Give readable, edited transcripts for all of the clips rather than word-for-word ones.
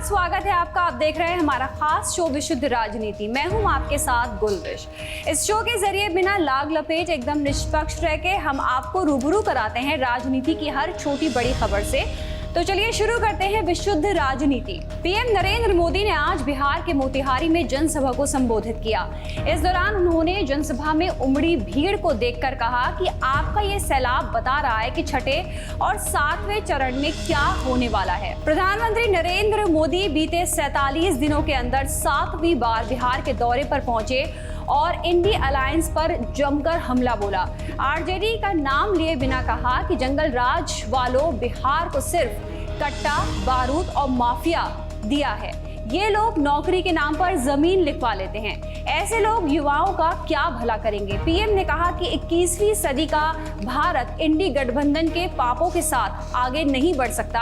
स्वागत है आपका। आप देख रहे हैं हमारा खास शो विशुद्ध राजनीति। मैं हूं आपके साथ गुलविश। इस शो के जरिए बिना लाग लपेट एकदम निष्पक्ष रह के हम आपको रूबरू कराते हैं राजनीति की हर छोटी बड़ी खबर से। तो चलिए शुरू करते हैं विशुद्ध राजनीति। पीएम नरेंद्र मोदी ने आज बिहार के मोतिहारी में जनसभा को संबोधित किया। इस दौरान उन्होंने जनसभा में उमड़ी भीड़ को देखकर कहा कि आपका ये सैलाब बता रहा है कि छठे और 7वें चरण में क्या होने वाला है। प्रधानमंत्री नरेंद्र मोदी बीते 47 दिनों के अंदर 7वीं बार बिहार के दौरे पर पहुंचे और इंडी अलायंस पर जमकर हमला बोला। आरजेडी का नाम लिए बिना कहा कि जंगल राज वालों बिहार को सिर्फ कट्टा, बारूद और माफिया दिया है। ये लोग नौकरी के नाम पर जमीन लिखवा लेते हैं। ऐसे लोग युवाओं का क्या भला करेंगे। पीएम ने कहा कि 21वीं सदी का भारत इंडी गठबंधन के पापों के साथ आगे नहीं बढ़ सकता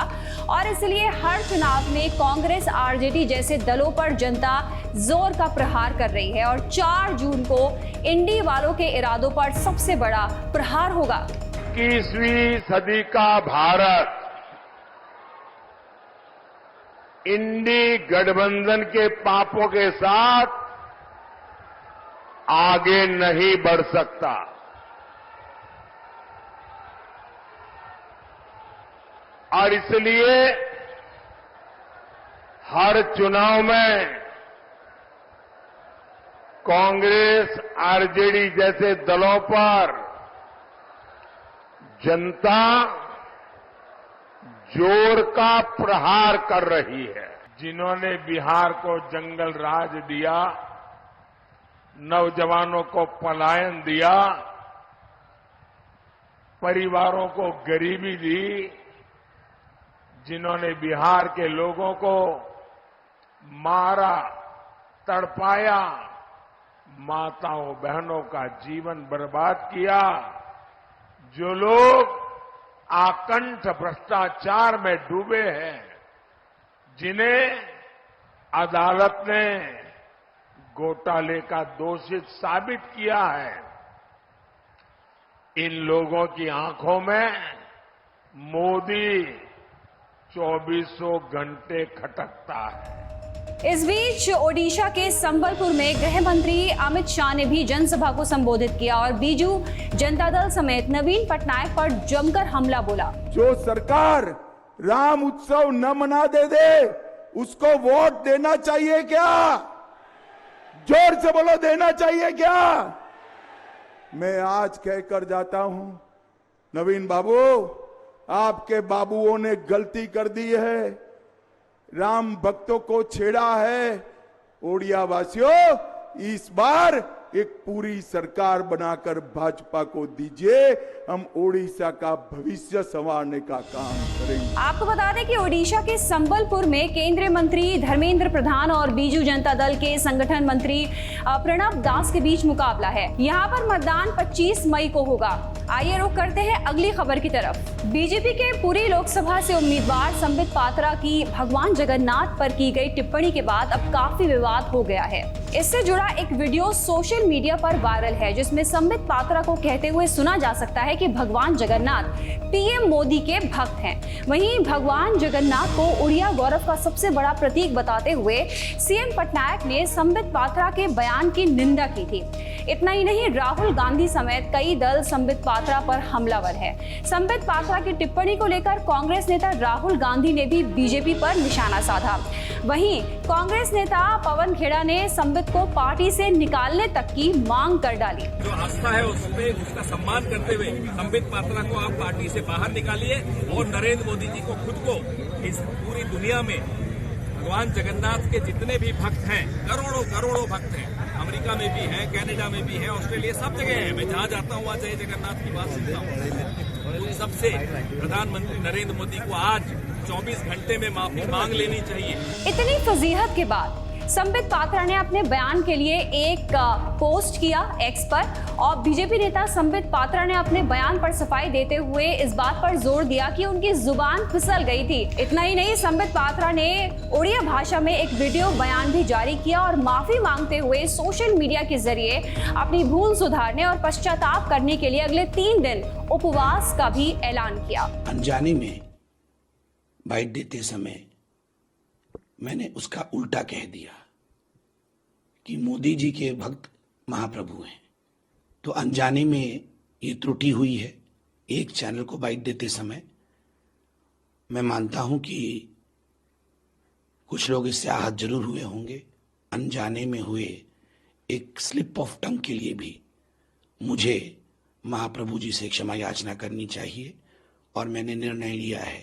और इसलिए हर चुनाव में कांग्रेस, आरजेडी जैसे दलों पर जनता जोर का प्रहार कर रही है और 4 जून को इंडी वालों के इरादों पर सबसे बड़ा प्रहार होगा। 21वीं सदी का भारत इंडी गठबंधन के पापों के साथ आगे नहीं बढ़ सकता। और इसलिए हर चुनाव में कांग्रेस, आरजेडी जैसे दलों पर जनता जोर का प्रहार कर रही है। जिन्होंने बिहार को जंगल राज दिया, नौजवानों को पलायन दिया, परिवारों को गरीबी दी, जिन्होंने बिहार के लोगों को मारा, तड़पाया, माताओं बहनों का जीवन बर्बाद किया, जो लोग आकंठ भ्रष्टाचार में डूबे हैं, जिन्हें अदालत ने घोटाले का दोषित साबित किया है, इन लोगों की आंखों में मोदी 24 घंटे खटकता है। इस बीच ओडिशा के संबलपुर में गृह मंत्री अमित शाह ने भी जनसभा को संबोधित किया और बीजू जनता दल समेत नवीन पटनायक पर जमकर हमला बोला। जो सरकार राम उत्सव न मना दे उसको वोट देना चाहिए क्या? जोर से बोलो, देना चाहिए क्या? मैं आज कहकर जाता हूं, नवीन बाबू, आपके बाबुओं ने गलती कर दी है, राम भक्तों को छेड़ा है। ओडिया वासियों, इस बार एक पूरी सरकार बनाकर भाजपा को दीजिए, हम ओडिशा का भविष्य संवारने का काम करेंगे। आपको बता दें कि ओडिशा के संबलपुर में केंद्रीय मंत्री धर्मेंद्र प्रधान और बीजू जनता दल के संगठन मंत्री प्रणब दास के बीच मुकाबला है। यहाँ पर मतदान 25 मई को होगा। आइए रुख करते हैं अगली खबर की तरफ। बीजेपी के पूरी लोकसभा से उम्मीदवार संबित पात्रा की भगवान जगन्नाथ पर की गई टिप्पणी के बाद अब काफी विवाद हो गया है। इससे जुड़ा एक वीडियो सोशल मीडिया पर वायरल है, जिसमें संबित पात्रा को कहते हुए सुना जा सकता है कि भगवान जगन्नाथ पीएम मोदी के भक्त हैं। वहीं भगवान जगन्नाथ को उड़िया गौरव का सबसे बड़ा प्रतीक बताते हुए सीएम पटनायक ने संबित पात्रा के बयान की निंदा की थी। इतना ही नहीं, राहुल गांधी समेत कई दल संबित पात्रा पर हमलावर है। संबित पात्रा की टिप्पणी को लेकर कांग्रेस नेता राहुल गांधी ने भी बीजेपी पर निशाना साधा। वहीं कांग्रेस नेता पवन खेड़ा ने संबित को पार्टी से निकालने तक की मांग कर डाली। जो आस्था है उसमें उसका सम्मान करते हुए संबित पात्रा को आप पार्टी से बाहर निकालिए और नरेंद्र मोदी जी को खुद को इस पूरी दुनिया में भगवान जगन्नाथ के जितने भी भक्त हैं, करोड़ों भक्त हैं, अमेरिका में भी हैं, कनाडा में भी हैं, ऑस्ट्रेलिया, सब जगह है। मैं जहाँ जाता हूँ वहाँ जय जगन्नाथ की बात सुनता हूँ। उन सबसे प्रधानमंत्री नरेंद्र मोदी को आज 24 घंटे में माफी मांग लेनी चाहिए। इतनी फजीहत के बाद संबित पात्रा ने अपने बयान के लिए एक पोस्ट किया एक्स पर और बीजेपी नेता संबित पात्रा ने अपने बयान पर सफाई देते हुए इस बात पर जोर दिया कि उनकी जुबान फिसल गई थी। इतना ही नहीं, संबित पात्रा ने उड़िया भाषा में एक वीडियो बयान भी जारी किया और माफी मांगते हुए सोशल मीडिया के जरिए अपनी भूल सुधारने और पश्चाताप करने के लिए अगले 3 दिन उपवास का भी ऐलान किया। अनजाने में बाइट देते समय मैंने उसका उल्टा कह दिया कि मोदी जी के भक्त महाप्रभु हैं। तो अनजाने में ये त्रुटि हुई है। एक चैनल को बाइट देते समय मैं मानता हूं कि कुछ लोग इससे आहत जरूर हुए होंगे। अनजाने में हुए एक स्लिप ऑफ टंग के लिए भी मुझे महाप्रभु जी से क्षमा याचना करनी चाहिए और मैंने निर्णय लिया है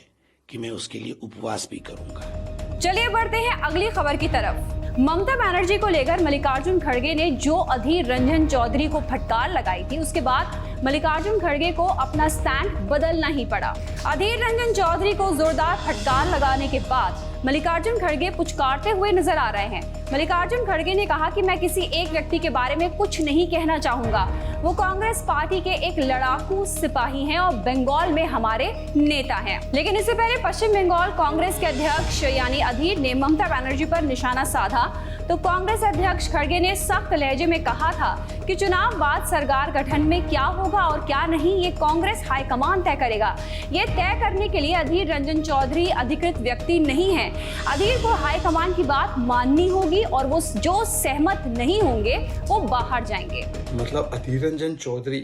कि मैं उसके लिए उपवास भी करूंगा। चलिए बढ़ते हैं अगली खबर की तरफ। ममता बनर्जी को लेकर मल्लिकार्जुन खड़गे ने जो अधीर रंजन चौधरी को फटकार लगाई थी, उसके बाद मल्लिकार्जुन खड़गे को अपना स्टैंड बदलना ही पड़ा। अधीर रंजन चौधरी को जोरदार फटकार लगाने के बाद मल्लिकार्जुन खड़गे पुचकारते हुए नजर आ रहे हैं। मल्लिकार्जुन खड़गे ने कहा कि मैं किसी एक व्यक्ति के बारे में कुछ नहीं कहना चाहूंगा। वो कांग्रेस पार्टी के एक लड़ाकू सिपाही हैं और बंगाल में हमारे नेता हैं। लेकिन इससे पहले पश्चिम बंगाल कांग्रेस के अध्यक्ष यानी अधीर ने ममता बनर्जी पर निशाना साधा तो कांग्रेस अध्यक्ष खड़गे ने सख्त लहजे में कहा था कि चुनाव बाद सरकार गठन में क्या होगा और क्या नहीं ये कांग्रेस हाईकमान तय करेगा। ये तय करने के लिए अधीर रंजन चौधरी अधिकृत व्यक्ति नहीं है। अधीर को हाईकमान की बात माननी होगी और वो जो सहमत नहीं होंगे वो बाहर जाएंगे। मतलब अधीर रंजन चौधरी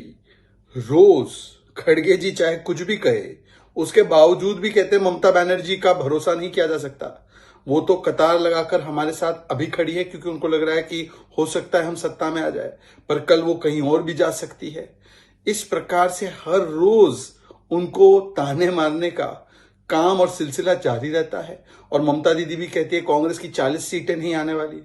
रोज खड़गे जी चाहे कुछ भी कहे उसके बावजूद भी कहते ममता बनर्जी का भरोसा नहीं किया जा सकता। वो तो कतार लगाकर हमारे साथ अभी खड़ी है क्योंकि उनको लग रहा है कि हो सकता है हम सत्ता में आ जाए, पर कल वो कहीं और भी जा सकती है। इस प्रकार से हर रोज उनको ताने मारने का काम और सिलसिला जारी रहता है। और ममता दीदी भी कहती है कांग्रेस की 40 सीटें नहीं आने वाली।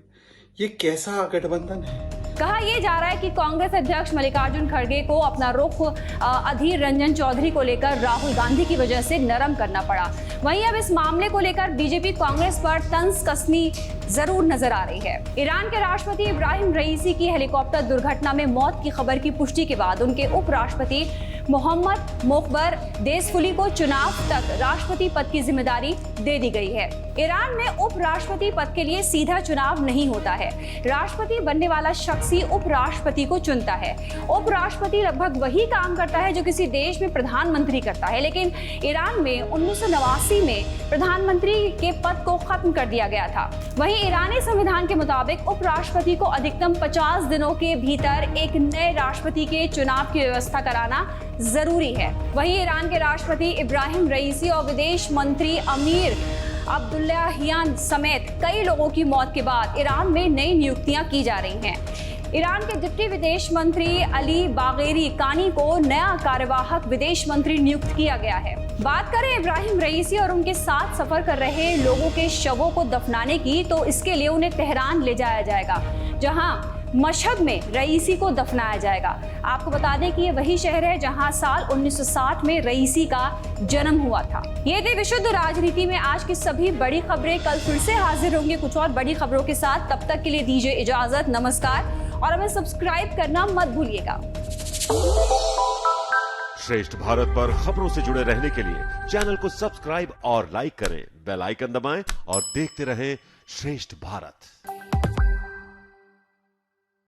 ये कैसा गठबंधन है? कहा यह जा रहा है कि कांग्रेस अध्यक्ष मल्लिकार्जुन खड़गे को अपना रुख अधीर रंजन चौधरी को लेकर राहुल गांधी की वजह से नरम करना पड़ा। वहीं अब इस मामले को लेकर बीजेपी कांग्रेस पर तंज कसनी जरूर नजर आ रही है। ईरान के राष्ट्रपति इब्राहिम रईसी की हेलीकॉप्टर दुर्घटना में मौत की खबर की पुष्टि के बाद उनके उपराष्ट्रपति मोहम्मद मोकबर देसफुली को चुनाव तक राष्ट्रपति पद की जिम्मेदारी दे दी गई है। ईरान में उपराष्ट्रपति पद के लिए सीधा चुनाव नहीं होता है। राष्ट्रपति बनने वाला शख्स ही उपराष्ट्रपति को चुनता है। उपराष्ट्रपति लगभग वही काम करता है जो किसी देश में प्रधानमंत्री करता है, लेकिन ईरान में 1989 में प्रधानमंत्री के पद को खत्म कर दिया गया था। वहीं ईरानी संविधान के मुताबिक उपराष्ट्रपति को अधिकतम 50 दिनों के भीतर एक नए राष्ट्रपति के चुनाव की व्यवस्था कराना जरूरी है। वहीं ईरान के राष्ट्रपति इब्राहिम रईसी और विदेश मंत्री अमीर अब्दुल्लाहियान समेत कई लोगों की मौत के बाद ईरान में नई नियुक्तियां की जा रही हैं। ईरान के डिप्टी विदेश मंत्री अली बागेरी कानी को नया कार्यवाहक विदेश मंत्री नियुक्त किया गया है। बात करें इब्राहिम रईसी और उनके साथ सफर कर रहे लोगों के शवों को दफनाने की, तो इसके लिए उन्हें तेहरान ले जाया जाएगा, जहां मशहद में रईसी को दफनाया जाएगा। आपको बता दें कि ये वही शहर है जहां साल 1960 में रईसी का जन्म हुआ था। ये थी विशुद्ध राजनीति में आज की सभी बड़ी खबरें। कल फिर से हाजिर होंगे कुछ और बड़ी खबरों के साथ। तब तक के लिए दीजिए इजाजत, नमस्कार और हमें सब्सक्राइब करना मत भूलिएगा। श्रेष्ठ भारत पर खबरों से जुड़े रहने के लिए चैनल को सब्सक्राइब और लाइक करें, बेल आइकन दबाएं और देखते रहें श्रेष्ठ भारत।